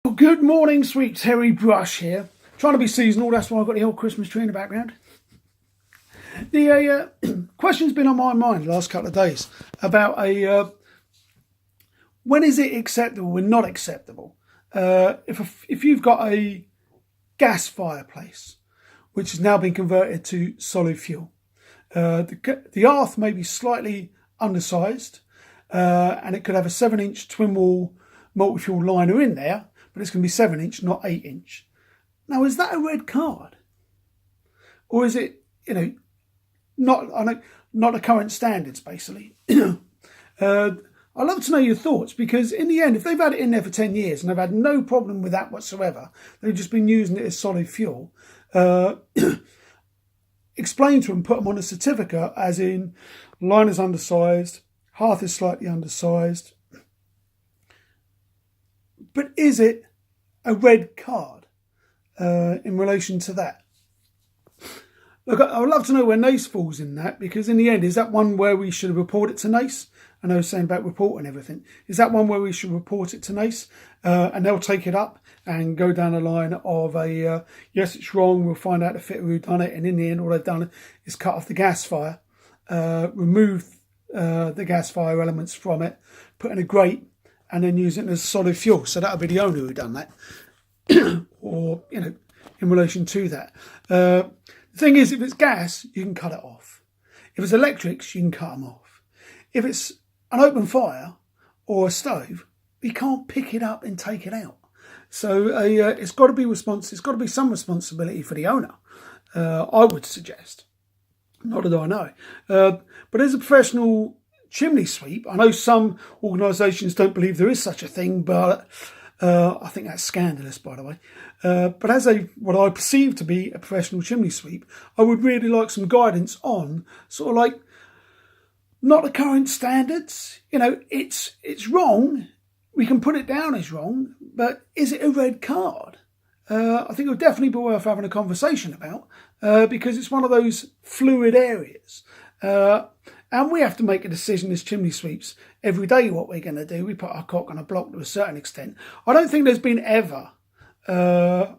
Well, good morning, sweet Terry Brush here. Trying to be seasonal, that's why I've got the old Christmas tree in the background. The question's been on my mind the last couple of days about when is it acceptable and not acceptable if you've got a gas fireplace which has now been converted to solid fuel. The hearth may be slightly undersized and it could have a 7-inch twin wall multi-fuel liner in there, but it's going to be 7-inch, not 8-inch. Now, is that a red card? Or is it, not the current standards, basically? I'd love to know your thoughts, because in the end, if they've had it in there for 10 years and they've had no problem with that whatsoever, they've just been using it as solid fuel, explain to them, put them on a certificate, as in liner's undersized, hearth is slightly undersized. But is it a red card in relation to that? Look, I would love to know where NACE falls in that, because in the end, is that one where we should report it to NACE? I know I was saying about reporting everything. Is that one where we should report it to NACE and they'll take it up and go down the line of yes, it's wrong, we'll find out the fitter who done it, and in the end, all they've done is cut off the gas fire, remove the gas fire elements from it, put in a grate, and then use it as solid fuel. So that would be the owner who done that, or in relation to that. The thing is, if it's gas, you can cut it off. If it's electrics, you can cut them off. If it's an open fire or a stove, you can't pick it up and take it out. So it's got to be It's got to be some responsibility for the owner. I would suggest. Not that I know, but as a professional chimney sweep, I know some organisations don't believe there is such a thing, but I think that's scandalous, by the way. But as what I perceive to be a professional chimney sweep, I would really like some guidance on sort of like, not the current standards. It's wrong. We can put it down as wrong, but is it a red card? I think it would definitely be worth having a conversation about, because it's one of those fluid areas. And we have to make a decision as chimney sweeps every day what we're going to do. We put our cock on a block to a certain extent. I don't think there's been ever,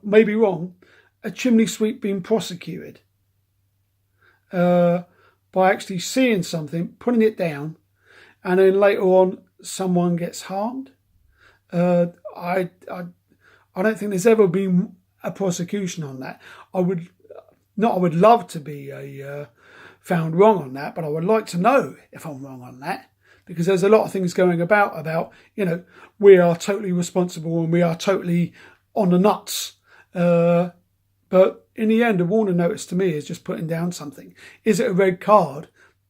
maybe wrong, a chimney sweep being prosecuted by actually seeing something, putting it down, and then later on someone gets harmed. I don't think there's ever been a prosecution on that. I would love to be found wrong on that, but I would like to know if I'm wrong on that, because there's a lot of things going about we are totally responsible and we are totally on the nuts. But in the end, a warning notice to me is just putting down something. Is it a red card?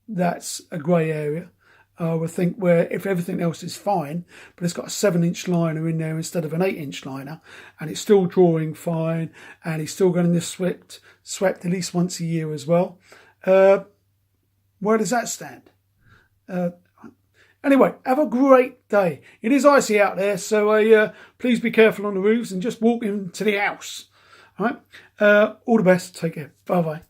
That's a grey area. I would think where if everything else is fine, but it's got a 7-inch liner in there instead of an 8-inch liner, and it's still drawing fine, and it's still getting this swept at least once a year as well. Where does that stand? Anyway, have a great day. It is icy out there, so please be careful on the roofs and just walk into the house. All right. All the best. Take care. Bye bye.